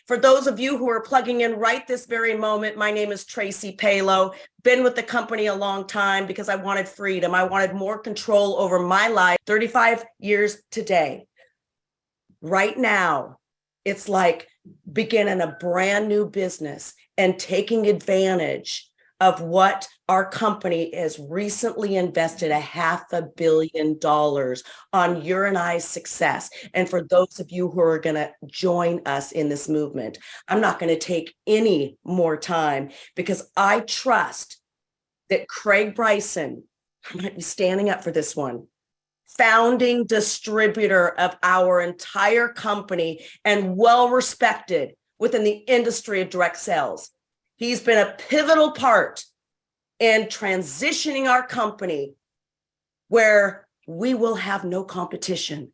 For those of you who are plugging in right this very moment, my name is Tracy Palo. Been with the company a long time because I wanted freedom. I wanted more control over my life. 35 years today. Right now, it's like beginning a brand new business and taking advantage of what our company has recently invested $500 million on your and I's success. And for those of you who are going to join us in this movement, I'm not going to take any more time because I trust that Craig Bryson, I might be standing up for this one, founding distributor of our entire company and well-respected within the industry of direct sales. He's been a pivotal part in transitioning our company where we will have no competition.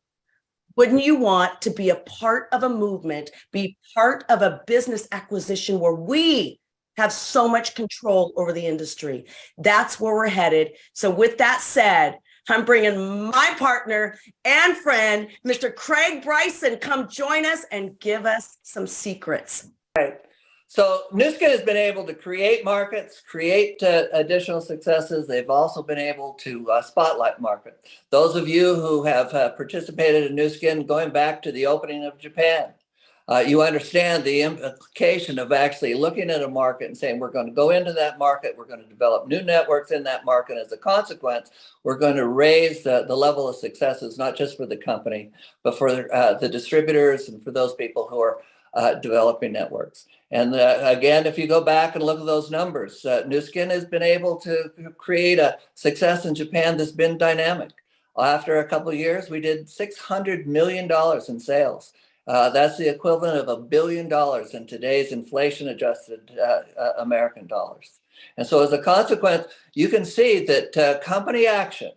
Wouldn't you want to be a part of a movement, be part of a business acquisition where we have so much control over the industry? That's where we're headed. So with that said, I'm bringing my partner and friend, Mr. Craig Bryson. Come join us and give us some secrets. Right. So Nuskin has been able to create markets, create additional successes. They've also been able to spotlight markets. Those of you who have participated in Nuskin going back to the opening of Japan, you understand the implication of actually looking at a market and saying, we're going to go into that market, we're going to develop new networks in that market. As a consequence, we're going to raise the level of successes, not just for the company, but for the distributors and for those people who are developing networks. And again, if you go back and look at those numbers, Nuskin has been able to create a success in Japan that's been dynamic. After a couple of years, we did $600 million in sales. That's the equivalent of $1 billion in today's inflation-adjusted American dollars. And so as a consequence, you can see that company action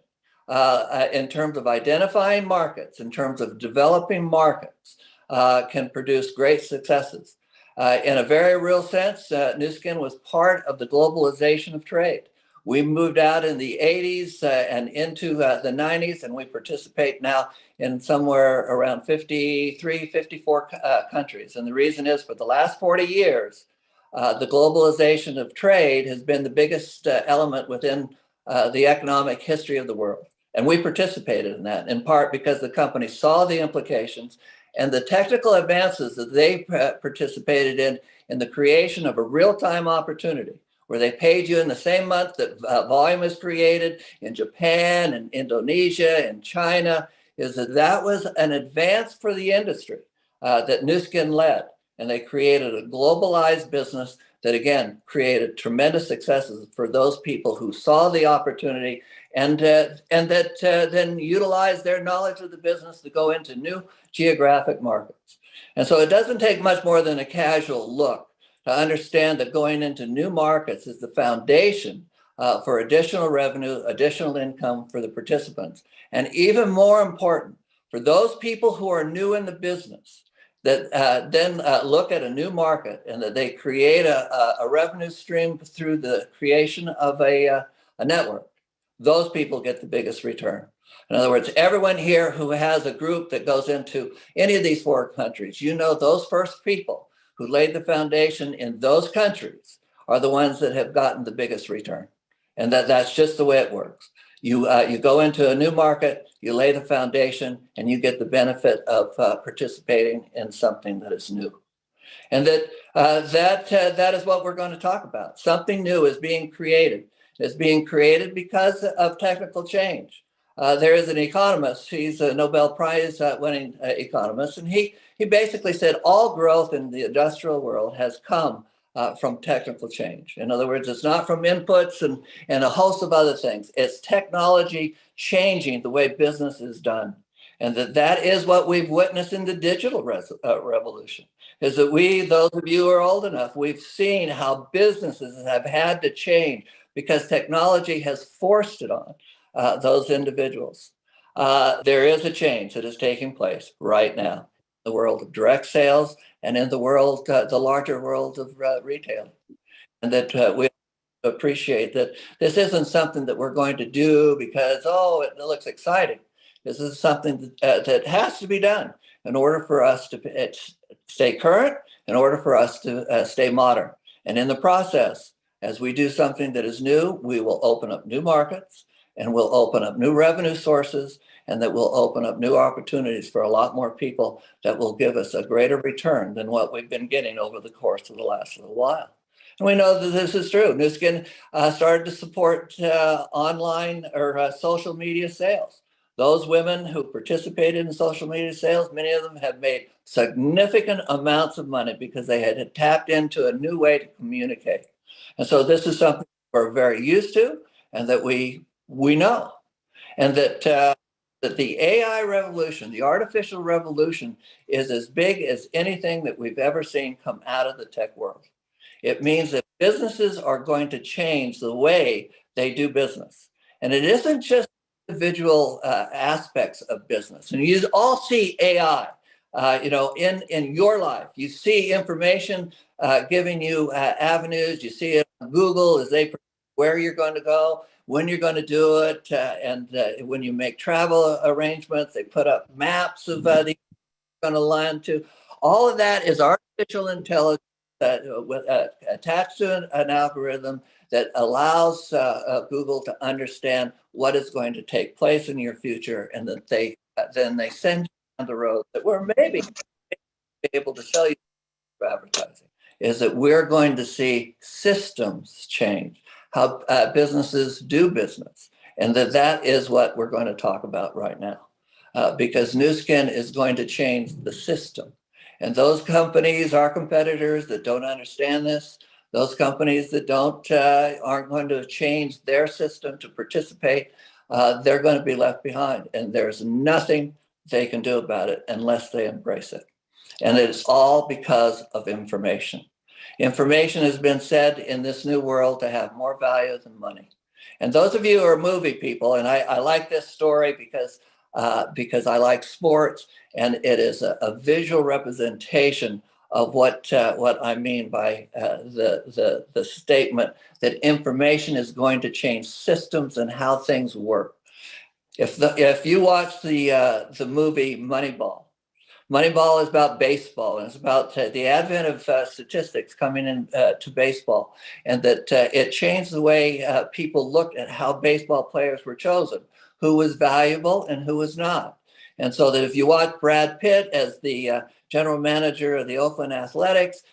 in terms of identifying markets, in terms of developing markets, can produce great successes. In a very real sense, Nuskin was part of the globalization of trade. We moved out in the 80s and into the 90s, and we participate now in somewhere around 53, 54 countries. And the reason is for the last 40 years, the globalization of trade has been the biggest element within the economic history of the world. And we participated in that, in part because the company saw the implications and the technical advances that they participated in the creation of a real-time opportunity where they paid you in the same month that volume is created in Japan and Indonesia and China, is that was an advance for the industry that Nuskin led. And they created a globalized business that, again, created tremendous successes for those people who saw the opportunity and that then utilized their knowledge of the business to go into new geographic markets. And so it doesn't take much more than a casual look to understand that going into new markets is the foundation for additional revenue, additional income for the participants. And even more important, for those people who are new in the business, that then look at a new market and that they create a revenue stream through the creation of a network. Those people get the biggest return. In other words, everyone here who has a group that goes into any of these 4 countries, you know those first people who laid the foundation in those countries are the ones that have gotten the biggest return. And that's just the way it works. You go into a new market, you lay the foundation, and you get the benefit of participating in something that is new. And that is what we're going to talk about. Something new is being created. It's being created because of technical change. There is an economist, he's a Nobel Prize winning economist, and he basically said all growth in the industrial world has come from technical change. In other words, it's not from inputs and a host of other things. It's technology changing the way business is done. And that is what we've witnessed in the digital revolution, is that those of you who are old enough, we've seen how businesses have had to change because technology has forced it on those individuals. There is a change that is taking place right now in the world of direct sales and in the world, the larger world of retail. And that we appreciate that this isn't something that we're going to do because, oh, it looks exciting. This is something that has to be done in order for us to stay current in order for us to stay modern. And in the process, as we do something that is new, we will open up new markets and we'll open up new revenue sources, and that will open up new opportunities for a lot more people that will give us a greater return than what we've been getting over the course of the last little while. And we know that this is true. Nu Skin started to support online or social media sales. Those women who participated in social media sales, many of them have made significant amounts of money because they had tapped into a new way to communicate. And so this is something we're very used to, and that we know, and that the AI revolution, the artificial revolution, is as big as anything that we've ever seen come out of the tech world. It means that businesses are going to change the way they do business. And it isn't just individual aspects of business. And you all see AI, in your life. You see information giving you avenues. You see it on Google as they where you're going to go, when you're going to do it, and when you make travel arrangements, they put up maps of the going to land to. All of that is artificial intelligence attached to an algorithm that allows Google to understand what is going to take place in your future, and that then they send you down the road that we're maybe able to sell you advertising. Is that we're going to see systems change, how businesses do business, and that is what we're going to talk about right now, because Nu Skin is going to change the system. And those companies, our competitors that don't understand this, those companies that aren't going to change their system to participate, they're going to be left behind, and there's nothing they can do about it unless they embrace it. And it's all because of information. Information has been said in this new world to have more value than money. And those of you who are movie people, and I like this story because I like sports, and it is a visual representation of what I mean by the statement that information is going to change systems and how things work. If you watch the movie Moneyball, Moneyball is about baseball, and it's about the advent of statistics coming in to baseball, and that it changed the way people looked at how baseball players were chosen, who was valuable and who was not. And so that if you watch Brad Pitt as the general manager of the Oakland Athletics,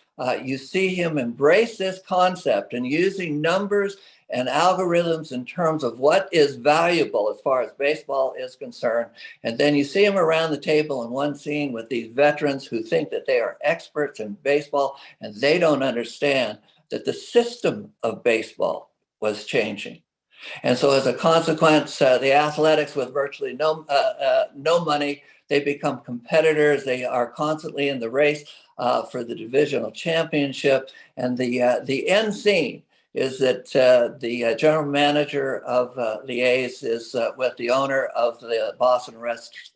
you see him embrace this concept and using numbers and algorithms in terms of what is valuable as far as baseball is concerned. And then you see him around the table in one scene with these veterans who think that they are experts in baseball, and they don't understand that the system of baseball was changing. And so as a consequence, the Athletics, with virtually no money, they become competitors. They are constantly in the race for the divisional championship. And the end scene is that the general manager of the A's is with the owner of the Boston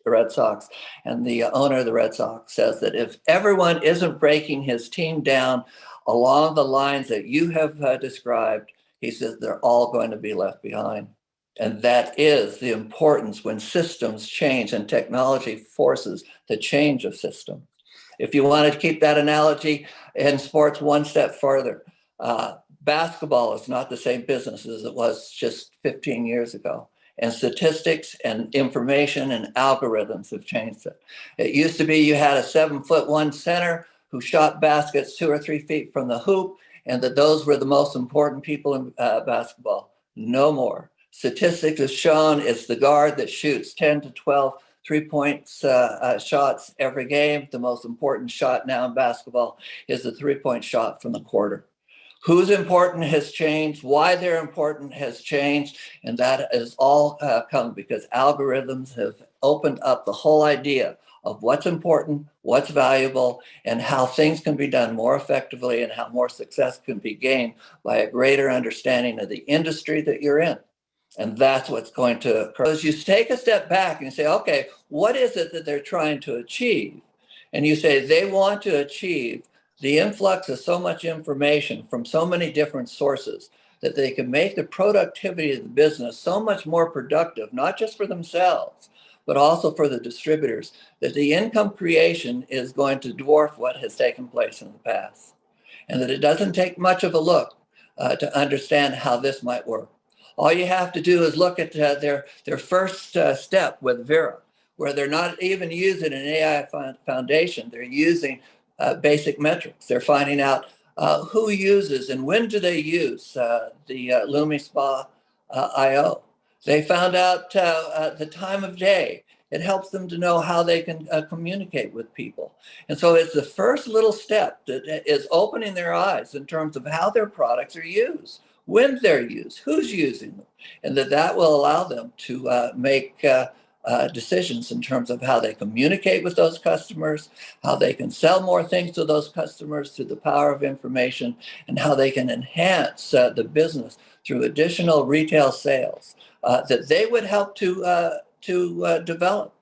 Red Sox. And the owner of the Red Sox says that if everyone isn't breaking his team down along the lines that you have described, he says they're all going to be left behind. And that is the importance when systems change and technology forces the change of systems. If you wanted to keep that analogy in sports one step further, basketball is not the same business as it was just 15 years ago. And statistics and information and algorithms have changed it. It used to be you had a 7'1" center who shot baskets 2 or 3 feet from the hoop, and that those were the most important people in basketball. No more. Statistics have shown it's the guard that shoots 10 to 12 3-point shots every game. The most important shot now in basketball is the 3-point shot from the quarter. Who's important has changed, why they're important has changed, and that has all come because algorithms have opened up the whole idea of what's important, what's valuable, and how things can be done more effectively and how more success can be gained by a greater understanding of the industry that you're in. And that's what's going to occur. As you take a step back and say, okay, what is it that they're trying to achieve? And you say they want to achieve the influx of so much information from so many different sources that they can make the productivity of the business so much more productive, not just for themselves, but also for the distributors, that the income creation is going to dwarf what has taken place in the past, and that it doesn't take much of a look to understand how this might work. All you have to do is look at their first step with Vera, where they're not even using an AI foundation. They're using basic metrics. They're finding out who uses and when do they use the LumiSpa IO. They found out the time of day. It helps them to know how they can communicate with people. And so it's the first little step that is opening their eyes in terms of how their products are used, when they're used, who's using them, and that will allow them to make decisions in terms of how they communicate with those customers, how they can sell more things to those customers through the power of information, and how they can enhance the business through additional retail sales that they would help to develop.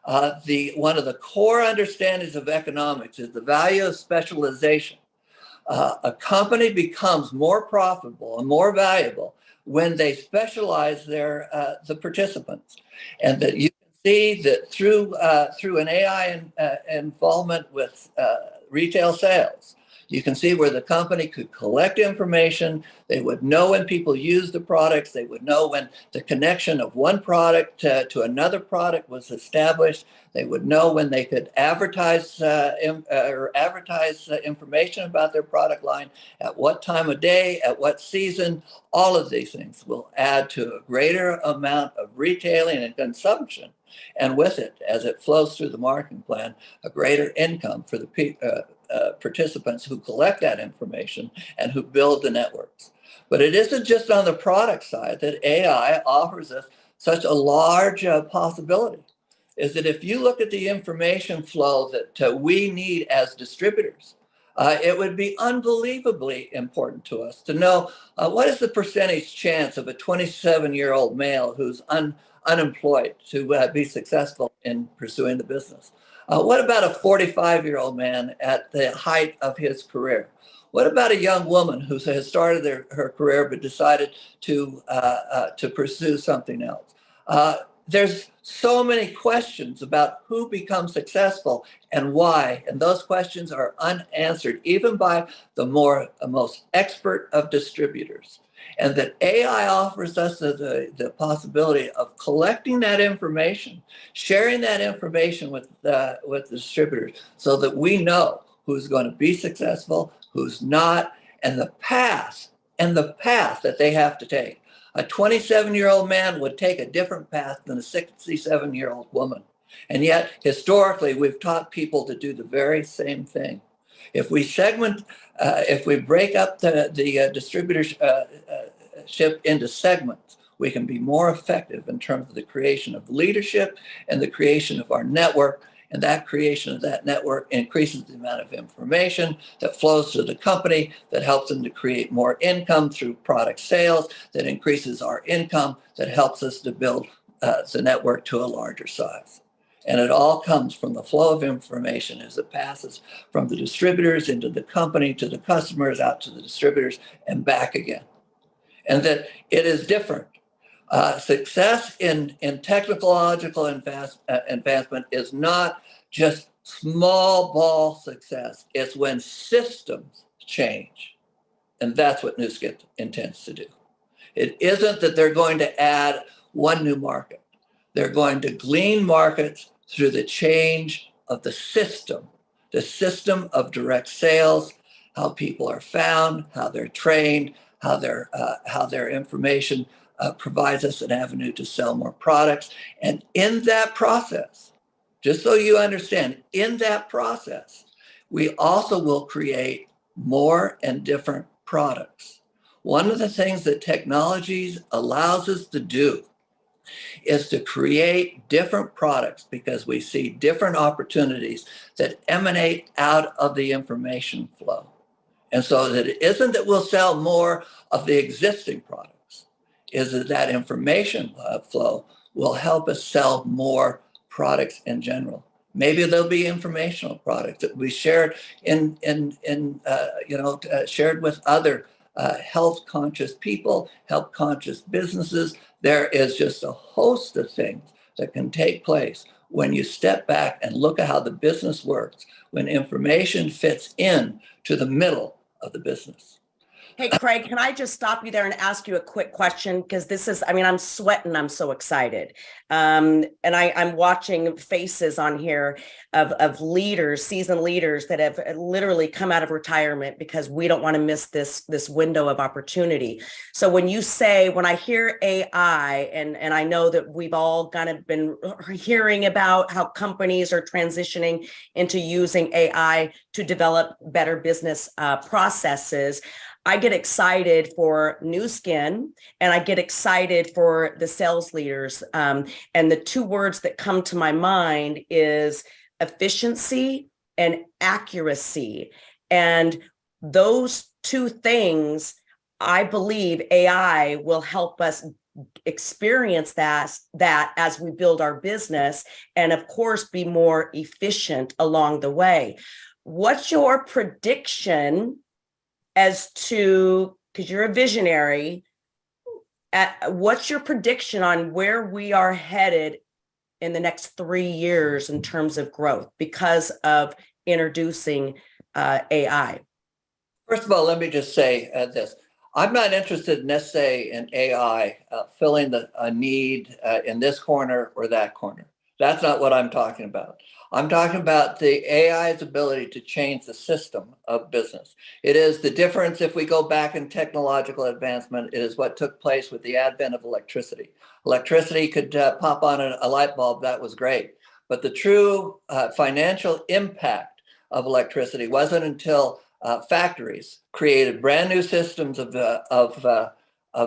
One of the core understandings of economics is the value of specialization. A company becomes more profitable and more valuable when they specialize the participants, and that you can see that through an AI involvement with retail sales. You can see where the company could collect information. They would know when people use the products. They would know when the connection of one product to another product was established. They would know when they could advertise information about their product line, at what time of day, at what season. All of these things will add to a greater amount of retailing and consumption. And with it, as it flows through the marketing plan, a greater income for the participants who collect that information and who build the networks. But it isn't just on the product side that AI offers us such a large possibility. Is that if you look at the information flow that we need as distributors, it would be unbelievably important to us to know what is the percentage chance of a 27-year-old male who's unemployed to be successful in pursuing the business? What about a 45-year-old man at the height of his career? What about a young woman who has started her career but decided to pursue something else? There's so many questions about who becomes successful and why, and those questions are unanswered even by the most expert of distributors. And that AI offers us the possibility of collecting that information, sharing that information with the distributors so that we know who's going to be successful, who's not, and the path that they have to take. A 27-year-old man would take a different path than a 67-year-old woman. And yet, historically, we've taught people to do the very same thing. If we break up the distributorship into segments, we can be more effective in terms of the creation of leadership and the creation of our network. And that creation of that network increases the amount of information that flows to the company, that helps them to create more income through product sales, that increases our income, that helps us to build the network to a larger size. And it all comes from the flow of information as it passes from the distributors into the company, to the customers, out to the distributors, and back again. And that it is different. Success in technological advancement is not just small ball success. It's when systems change. And that's what Nu Skin intends to do. It isn't that they're going to add one new market. They're going to glean markets through the change of the system of direct sales, how people are found, how they're trained, how their information provides us an avenue to sell more products. And in that process, just so you understand, in that process, we also will create more and different products. One of the things that technologies allows us to do is to create different products because we see different opportunities that emanate out of the information flow. And so that it isn't that we'll sell more of the existing products, is that information flow will help us sell more products in general. Maybe there'll be informational products that we shared shared with other health conscious people, health conscious businesses. There is just a host of things that can take place when you step back and look at how the business works, when information fits in to the middle of the business. Hey, Craig, can I just stop you there and ask you a quick question? Because this is, I mean, I'm sweating. I'm so excited. And I'm watching faces on here of leaders, seasoned leaders that have literally come out of retirement because we don't want to miss this window of opportunity. So when you say, when I hear AI, and I know that we've all kind of been hearing about how companies are transitioning into using AI to develop better business processes, I get excited for Nu Skin, and I get excited for the sales leaders. And the two words that come to my mind is efficiency and accuracy. And those two things, I believe AI will help us experience that as we build our business, and of course, be more efficient along the way. What's your prediction as to, because you're a visionary, what's your prediction on where we are headed in the next 3 years in terms of growth because of introducing AI? First of all, let me just say this. I'm not interested necessarily in AI filling a need in this corner or that corner. That's not what I'm talking about. I'm talking about the AI's ability to change the system of business. It is the difference if we go back in technological advancement. It is what took place with the advent of electricity. Electricity could pop on a light bulb. That was great. But the true financial impact of electricity wasn't until factories created brand new systems of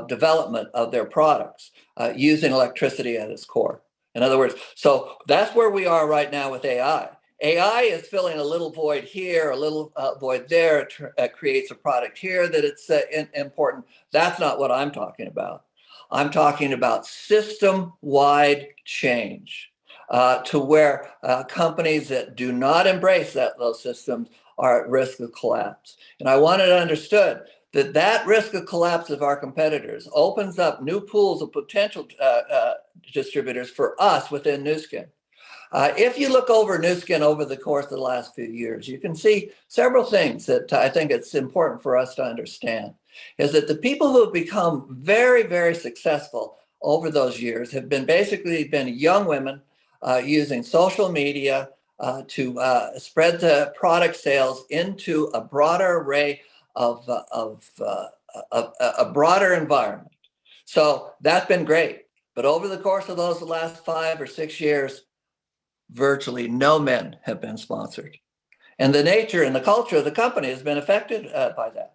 development of their products using electricity at its core. In other words, so that's where we are right now with AI. AI is filling a little void here, a little void there. It creates a product here that it's important. That's not what I'm talking about. I'm talking about system-wide change to where companies that do not embrace those systems are at risk of collapse. And I want it understood that risk of collapse of our competitors opens up new pools of potential distributors for us within Nu Skin. If you look over Nu Skin over the course of the last few years, you can see several things that I think it's important for us to understand. Is that the people who have become very, very successful over those years have been young women using social media to spread the product sales into a broader array of a broader environment. So that's been great. But over the course of those last 5 or 6 years, virtually no men have been sponsored. And the nature and the culture of the company has been affected by that.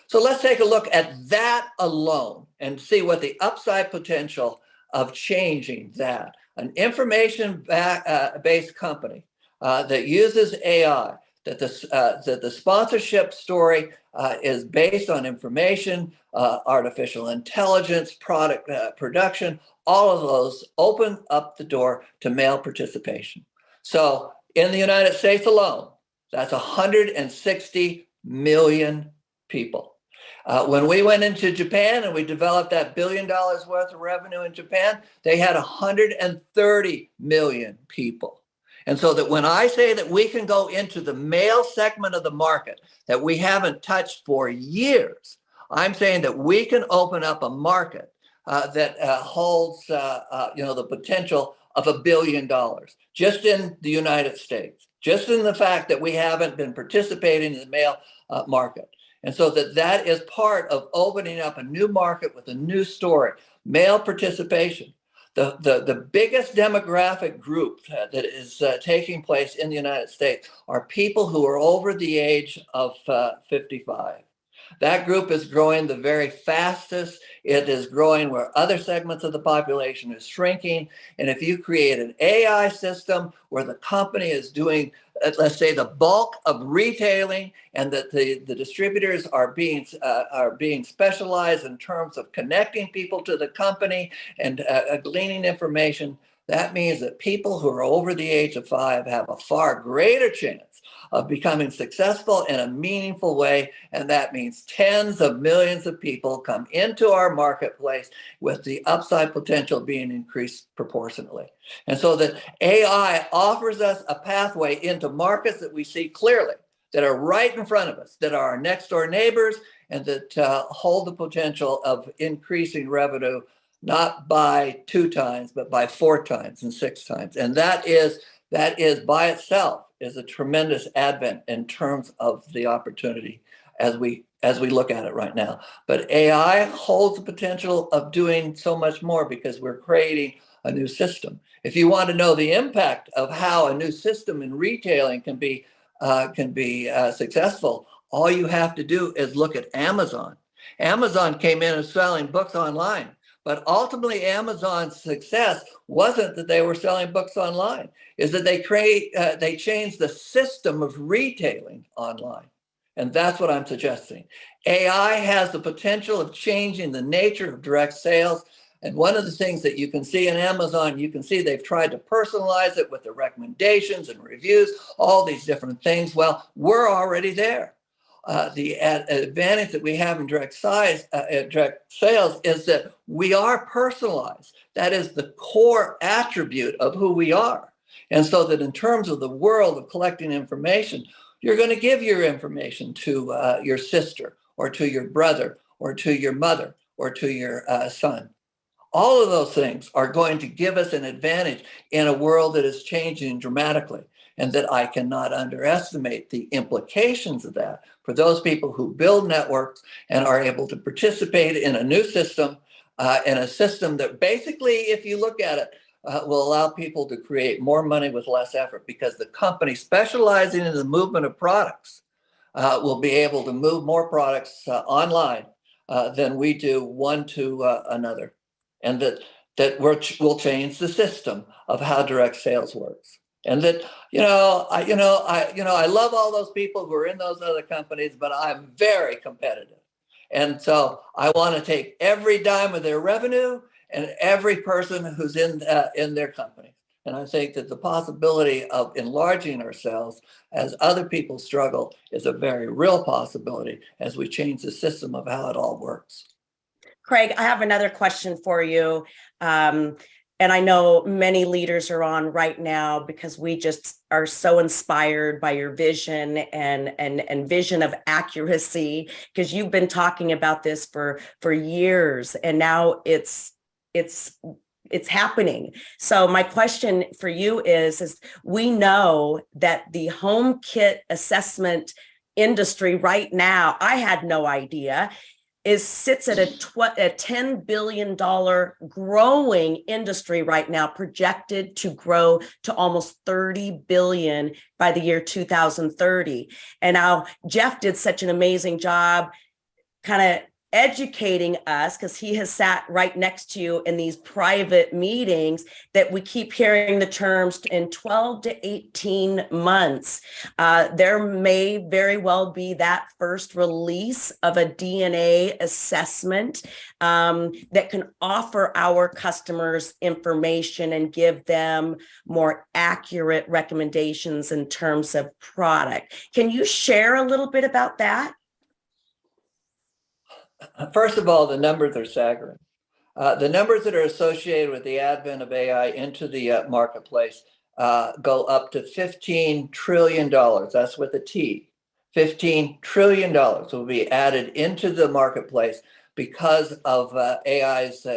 So let's take a look at that alone and see what the upside potential of changing that. An information-based company that uses AI, that the sponsorship story is based on information, artificial intelligence, product production. All of those open up the door to male participation. So in the United States alone, that's 160 million people. When we went into Japan and we developed that $1 billion worth of revenue in Japan, they had 130 million people. And so that when I say that we can go into the male segment of the market that we haven't touched for years, I'm saying that we can open up a market that holds the potential of $1 billion just in the United States, just in the fact that we haven't been participating in the male market. And so that is part of opening up a new market with a new story, male participation. The biggest demographic group that is taking place in the United States are people who are over the age of 55. That group is growing the very fastest. It is growing where other segments of the population is shrinking. And if you create an AI system where the company is doing, let's say, the bulk of retailing, and that the distributors are being specialized in terms of connecting people to the company and gleaning information, that means that people who are over the age of 5 have a far greater chance of becoming successful in a meaningful way. And that means tens of millions of people come into our marketplace with the upside potential being increased proportionately. And so that AI offers us a pathway into markets that we see clearly, that are right in front of us, that are our next door neighbors, and that hold the potential of increasing revenue, not by 2 times, but by 4 times and 6 times. And that is by itself is a tremendous advent in terms of the opportunity as we look at it right now. But AI holds the potential of doing so much more because we're creating a new system. If you want to know the impact of how a new system in retailing can be successful, all you have to do is look at Amazon. Amazon came in and selling books online, but ultimately Amazon's success wasn't that they were selling books online, is that they changed the system of retailing online. And that's what I'm suggesting. AI has the potential of changing the nature of direct sales. And one of the things that you can see in Amazon, you can see they've tried to personalize it with the recommendations and reviews, all these different things. Well, we're already there. The advantage that we have in direct sales is that we are personalized. That is the core attribute of who we are. And so that in terms of the world of collecting information, you're going to give your information to your sister or to your brother or to your mother or to your son. All of those things are going to give us an advantage in a world that is changing dramatically, and that I cannot underestimate the implications of that for those people who build networks and are able to participate in a new system, in a system that basically, if you look at it, will allow people to create more money with less effort, because the company specializing in the movement of products will be able to move more products online than we do one to another. And that will change the system of how direct sales works. And that, I love all those people who are in those other companies, but I'm very competitive. And so I want to take every dime of their revenue and every person who's in their company. And I think that the possibility of enlarging ourselves as other people struggle is a very real possibility as we change the system of how it all works. Craig, I have another question for you. And I know many leaders are on right now because we just are so inspired by your vision and vision of accuracy, because you've been talking about this for years, and now it's happening. So my question for you is we know that the home kit assessment industry right now, I had no idea, sits at a $10 billion growing industry right now, projected to grow to almost 30 billion by the year 2030. And now Jeff did such an amazing job kind of educating us, because he has sat right next to you in these private meetings, that we keep hearing the terms in 12 to 18 months. There may very well be that first release of a DNA assessment that can offer our customers information and give them more accurate recommendations in terms of product. Can you share a little bit about that? First of all, the numbers are staggering. The numbers that are associated with the advent of AI into the marketplace go up to $15 trillion. That's with a T. $15 trillion will be added into the marketplace because of AI's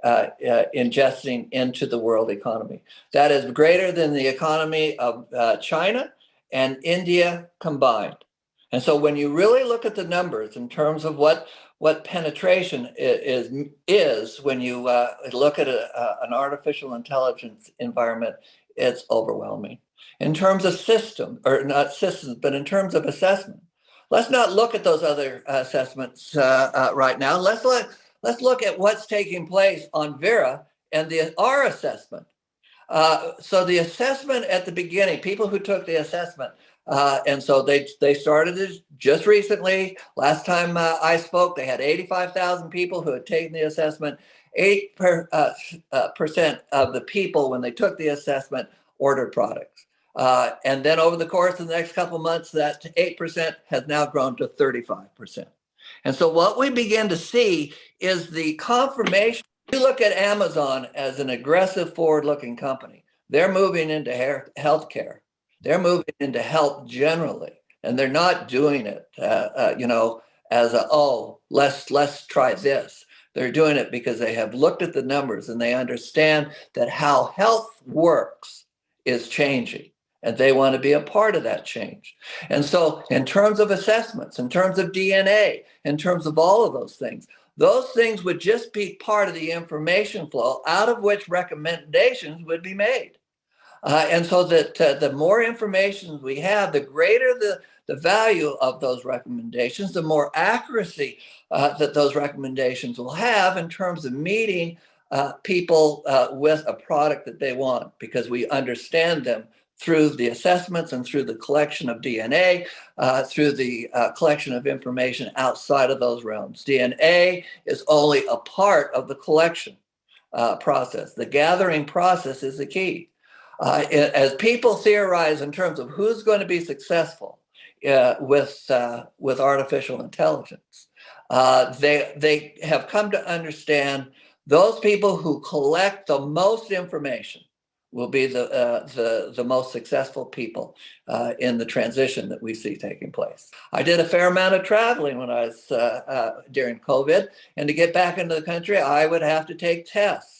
ingesting into the world economy. That is greater than the economy of China and India combined. And so when you really look at the numbers in terms of what penetration is when you look at an artificial intelligence environment, it's overwhelming. In terms of system, or not systems, but in terms of assessment, let's not look at those other assessments right now. Let's look at what's taking place on Vera and our assessment. So the assessment at the beginning, people who took the assessment, and so they started this just recently. Last time I spoke, they had 85,000 people who had taken the assessment. 8% of the people, when they took the assessment, ordered products. And then over the course of the next couple of months, that 8% has now grown to 35%. And so what we begin to see is the confirmation. You look at Amazon as an aggressive, forward-looking company. They're moving into healthcare. They're moving into health generally, and they're not doing it, as let's try this. They're doing it because they have looked at the numbers and they understand that how health works is changing, and they want to be a part of that change. And so in terms of assessments, in terms of DNA, in terms of all of those things would just be part of the information flow out of which recommendations would be made. And so that the more information we have, the greater the value of those recommendations, the more accuracy that those recommendations will have in terms of meeting people with a product that they want, because we understand them through the assessments and through the collection of DNA, through the collection of information outside of those realms. DNA is only a part of the collection process. The gathering process is the key. As people theorize in terms of who's going to be successful with artificial intelligence, they have come to understand those people who collect the most information will be the most successful people in the transition that we see taking place. I did a fair amount of traveling when I was during COVID, and to get back into the country, I would have to take tests.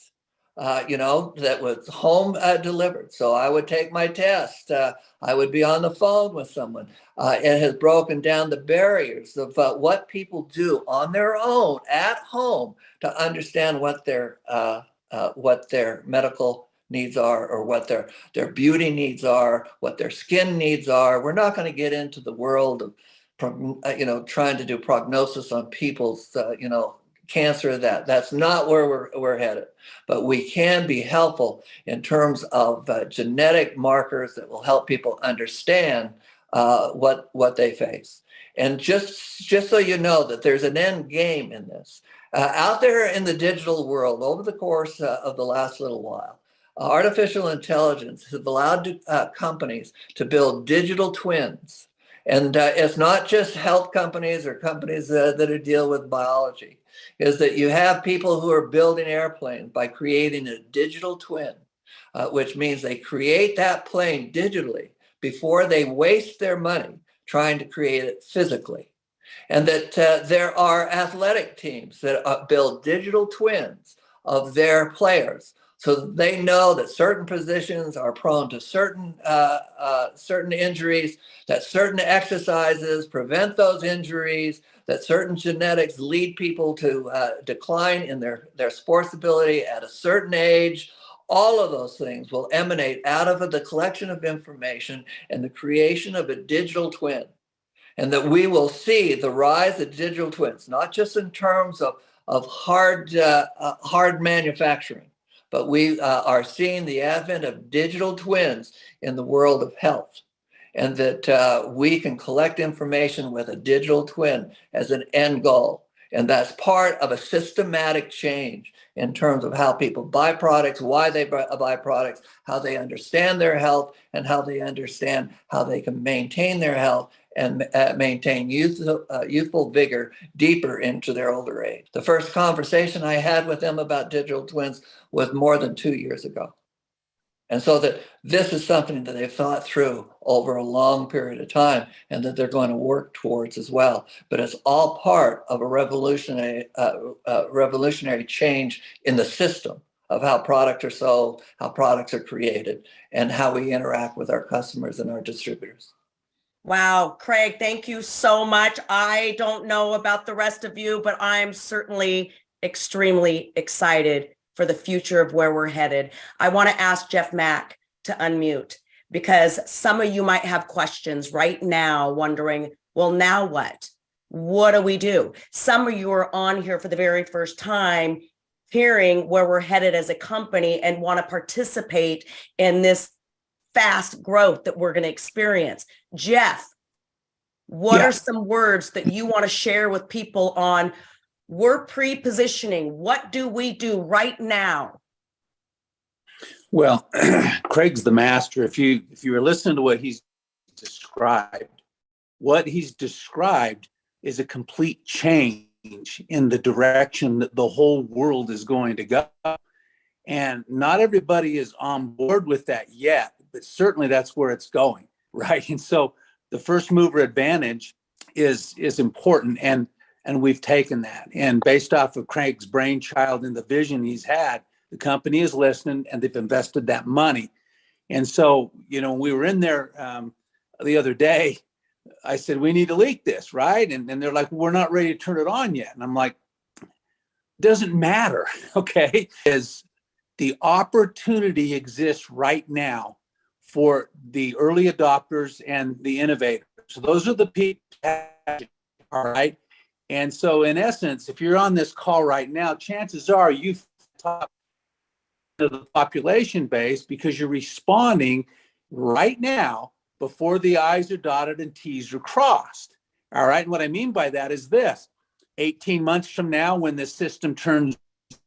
That was home delivered. So I would take my test. I would be on the phone with someone. It has broken down the barriers of what people do on their own at home to understand what their medical needs are, or what their beauty needs are, what their skin needs are. We're not going to get into the world of trying to do prognosis on people's cancer. That's not where we're headed, but we can be helpful in terms of genetic markers that will help people understand what they face. And just so you know that there's an end game in this. Out there in the digital world, over the course of the last little while, artificial intelligence has allowed companies to build digital twins. And it's not just health companies or companies that deal with biology. Is that you have people who are building airplanes by creating a digital twin, which means they create that plane digitally before they waste their money trying to create it physically. And that there are athletic teams that build digital twins of their players, so that they know that certain positions are prone to certain injuries, that certain exercises prevent those injuries, that certain genetics lead people to decline in their sports ability at a certain age. All of those things will emanate out of the collection of information and the creation of a digital twin. And that we will see the rise of digital twins, not just in terms of hard manufacturing, but we are seeing the advent of digital twins in the world of health. And that we can collect information with a digital twin as an end goal. And that's part of a systematic change in terms of how people buy products, why they buy products, how they understand their health, and how they understand how they can maintain their health and maintain youthful vigor deeper into their older age. The first conversation I had with them about digital twins was more than 2 years ago. And so that this is something that they've thought through over a long period of time, and that they're going to work towards as well. But it's all part of a revolutionary change in the system of how products are sold, how products are created, and how we interact with our customers and our distributors. Wow, Craig, thank you so much. I don't know about the rest of you, but I'm certainly extremely excited for the future of where we're headed. I want to ask Jeff Mack to unmute, because some of you might have questions right now wondering, well, now what? What do we do? Some of you are on here for the very first time, hearing where we're headed as a company and want to participate in this fast growth that we're going to experience. Jeff, what are some words that you want to share with people on we're pre-positioning? What do we do right now? Well, Craig's the master. If you were listening to described, what he's described is a complete change in the direction that the whole world is going to go. And not everybody is on board with that yet, but certainly that's where it's going, right? And so the first mover advantage is important, and we've taken that. And based off of Craig's brainchild and the vision he's had, the company is listening, and they've invested that money. And so, we were in there the other day. I said, we need to leak this, right? And they're like, we're not ready to turn it on yet. And I'm like, doesn't matter, okay? Is the opportunity exists right now for the early adopters and the innovators. So those are the people, all right? And so in essence, if you're on this call right now, chances are you've talked to the population base because you're responding right now before the I's are dotted and T's are crossed. All right. And what I mean by that is this: 18 months from now, when this system turns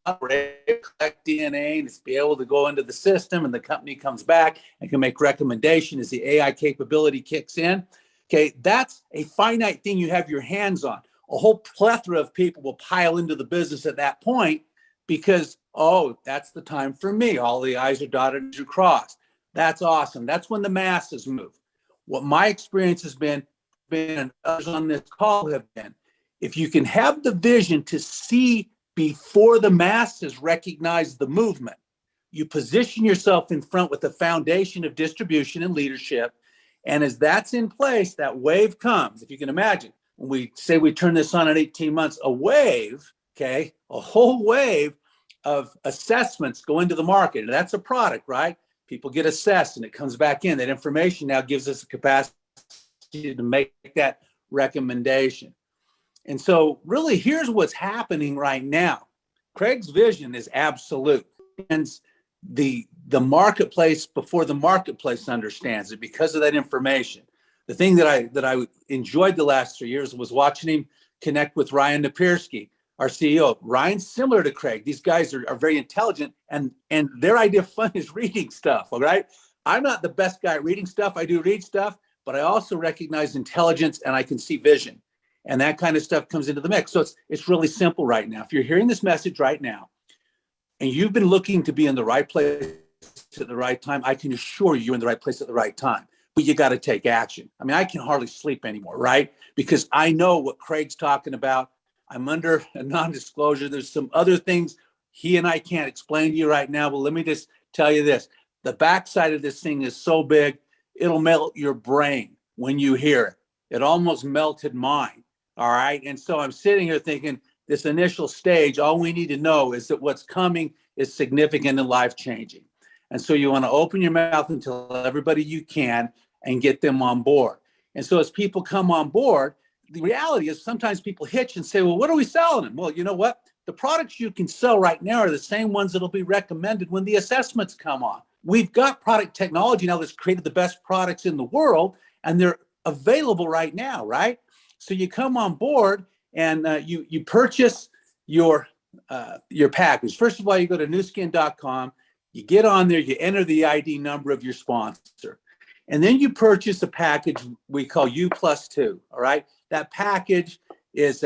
on, we're able to collect DNA and it's be able to go into the system, and the company comes back and can make recommendation as the AI capability kicks in. Okay, that's a finite thing you have your hands on. A whole plethora of people will pile into the business at that point because, oh, that's the time for me. All the I's are dotted and crossed. That's awesome. That's when the masses move. What my experience has been, and others on this call have been, if you can have the vision to see before the masses recognize the movement, you position yourself in front with a foundation of distribution and leadership. And as that's in place, that wave comes. If you can imagine, when we say we turn this on in 18 months, a wave, okay, a whole wave of assessments go into the market. And that's a product, right? People get assessed and it comes back in. That information now gives us the capacity to make that recommendation. And so really, here's what's happening right now. Craig's vision is absolute. And the marketplace, before the marketplace understands it, because of that information. The thing that I enjoyed the last 3 years was watching him connect with Ryan Napierski, our CEO. Ryan's similar to Craig. These guys are very intelligent, and their idea of fun is reading stuff, all right? I'm not the best guy at reading stuff. I do read stuff, but I also recognize intelligence and I can see vision. And that kind of stuff comes into the mix. So it's really simple right now. If you're hearing this message right now, and you've been looking to be in the right place at the right time, I can assure you you're in the right place at the right time. But you got to take action. I mean, I can hardly sleep anymore, right? Because I know what Craig's talking about. I'm under a non-disclosure. There's some other things he and I can't explain to you right now, but let me just tell you this. The backside of this thing is so big, it'll melt your brain when you hear it. It almost melted mine, all right? And so I'm sitting here thinking, this initial stage, all we need to know is that what's coming is significant and life-changing. And so you want to open your mouth and tell everybody you can and get them on board. And so as people come on board, the reality is sometimes people hitch and say, well, what are we selling them? Well, you know what? The products you can sell right now are the same ones that'll be recommended when the assessments come on. We've got product technology now that's created the best products in the world, and they're available right now, right? So you come on board and you purchase your package. First of all, you go to newskin.com, you get on there, you enter the ID number of your sponsor, and then you purchase a package we call U+2, all right? That package is,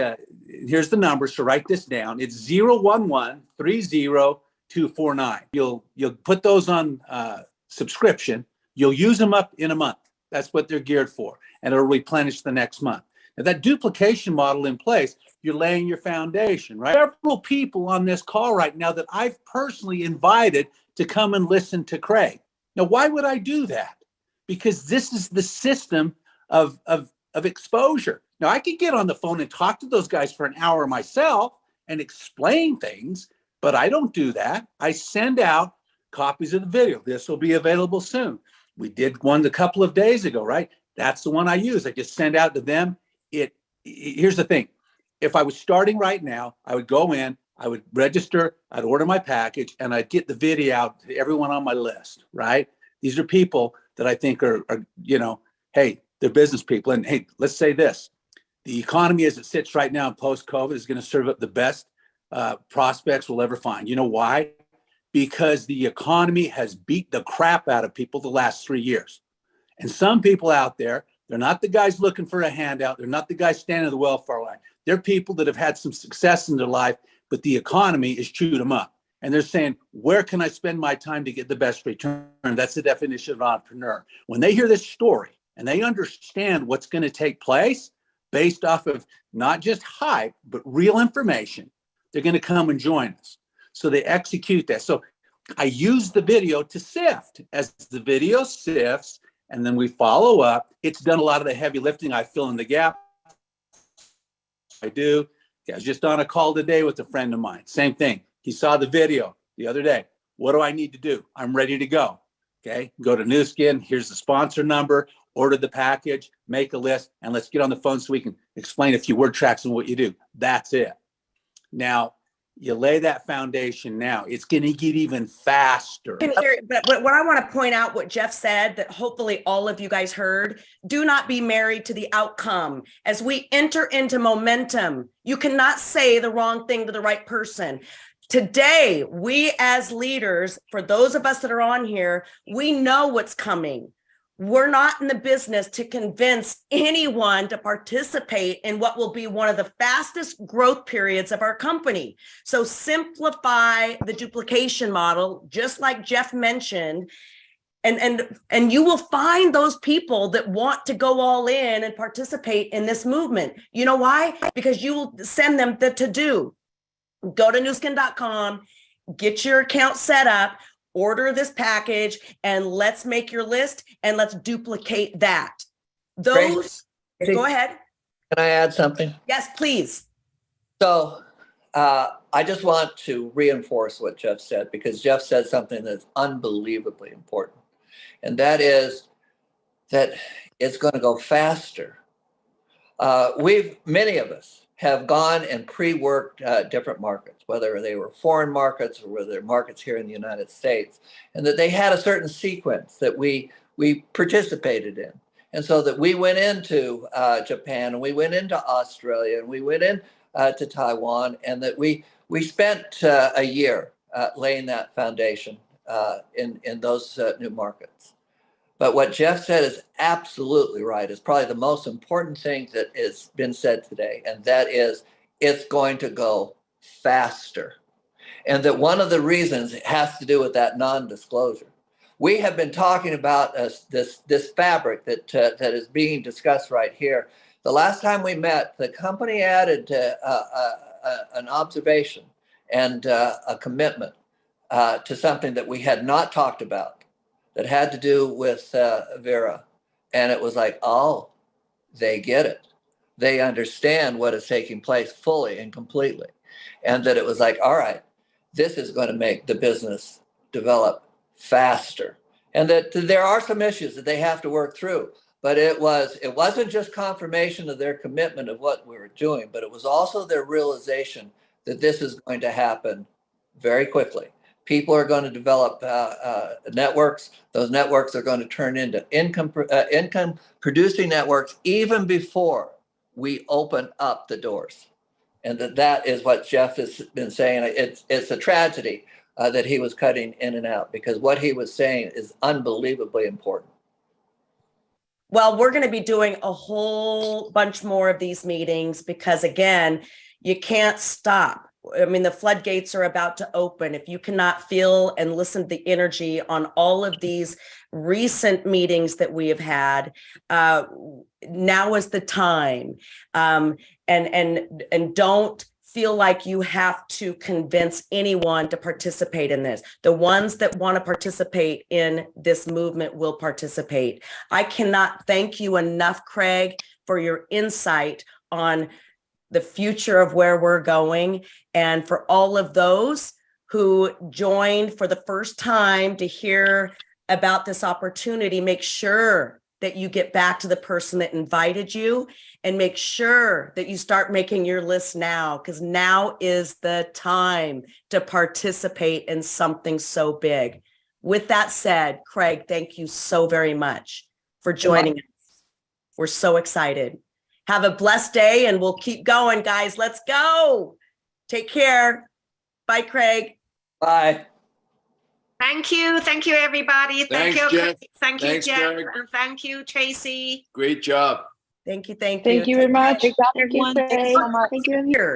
here's the number, so write this down. It's 011-30249. You'll put those on subscription. You'll use them up in a month. That's what they're geared for, and it'll replenish the next month. Now, that duplication model in place, you're laying your foundation, right? Several people on this call right now that I've personally invited to come and listen to Craig. Now, why would I do that? Because this is the system of exposure. Now, I could get on the phone and talk to those guys for an hour myself and explain things, but I don't do that. I send out copies of the video. This will be available soon. We did one a couple of days ago, right? That's the one I use. I just send out to them. Here's the thing. If I was starting right now, I would go in, I would register, I'd order my package, and I'd get the video out to everyone on my list, right? These are people that I think are hey, they're business people. And hey, let's say this. The economy as it sits right now post-COVID is going to serve up the best prospects we'll ever find. You know why? because the economy has beat the crap out of people the last 3 years. And some people out there, they're not the guys looking for a handout. They're not the guys standing on the welfare line. They're people that have had some success in their life, but the economy has chewed them up. And they're saying, where can I spend my time to get the best return? That's the definition of an entrepreneur. When they hear this story and they understand what's going to take place based off of not just hype, but real information, they're going to come and join us. So they execute that. So I use the video to sift. As the video sifts, and then we follow up, it's done a lot of the heavy lifting. I fill in the gap. I do. I was just on a call today with a friend of mine. Same thing. He saw the video the other day. What do I need to do? I'm ready to go. Okay. Go to Nu Skin. Here's the sponsor number. Order the package. Make a list. And let's get on the phone so we can explain a few word tracks and what you do. That's it. Now, you lay that foundation now. It's going to get even faster. But what I want to point out, what Jeff said, that hopefully all of you guys heard, do not be married to the outcome. As we enter into momentum, you cannot say the wrong thing to the right person. Today, we as leaders, for those of us that are on here, we know what's coming. We're not in the business to convince anyone to participate in what will be one of the fastest growth periods of our company. So simplify the duplication model, just like Jeff mentioned, and you will find those people that want to go all in and participate in this movement. You know why? Because you will send them the to-do. Go to nuskin.com, get your account set up, order this package, and let's make your list and let's duplicate that. Those, go ahead. Can I add something? Yes, please. So I just want to reinforce what Jeff said, because Jeff said something that's unbelievably important. And that is that it's going to go faster. Many of us have gone and pre-worked different markets, whether they were foreign markets or whether they're markets here in the United States, and that they had a certain sequence that we participated in. And so that we went into Japan, and we went into Australia, and we went in to Taiwan, and that we spent a year laying that foundation in those new markets. But what Jeff said is absolutely right. It's probably the most important thing that has been said today, and that is it's going to go faster. And that one of the reasons it has to do with that non-disclosure. We have been talking about this fabric that is being discussed right here. The last time we met, the company added an observation and a commitment to something that we had not talked about, that had to do with Vera. And it was like, oh, they get it. They understand what is taking place fully and completely. And that it was like, all right, this is going to make the business develop faster. And that there are some issues that they have to work through. But it wasn't just confirmation of their commitment of what we were doing, but it was also their realization that this is going to happen very quickly. People are going to develop networks. Those networks are going to turn into income producing networks even before we open up the doors. And that is what Jeff has been saying. It's a tragedy that he was cutting in and out, because what he was saying is unbelievably important. Well, we're going to be doing a whole bunch more of these meetings, because again, you can't stop. I mean, the floodgates are about to open. If you cannot feel and listen to the energy on all of these recent meetings that we have had, now is the time. And don't feel like you have to convince anyone to participate in this. The ones that want to participate in this movement will participate. I cannot thank you enough, Craig, for your insight on the future of where we're going. And for all of those who joined for the first time to hear about this opportunity, make sure that you get back to the person that invited you, and make sure that you start making your list now, because now is the time to participate in something so big. With that said, Craig, thank you so very much for joining us. We're so excited. Have a blessed day, and we'll keep going, guys. Let's go. Take care. Bye, Craig. Bye. Thank you. Thank you, everybody. Thanks, Thank you. Jen. Thank you, Thanks, Jen. Craig. And thank you, Tracy. Great job. Thank you. Thank you. Thank you very much. Take care, Thank you, everyone. Thank you so Craig. much. Thank you, Here.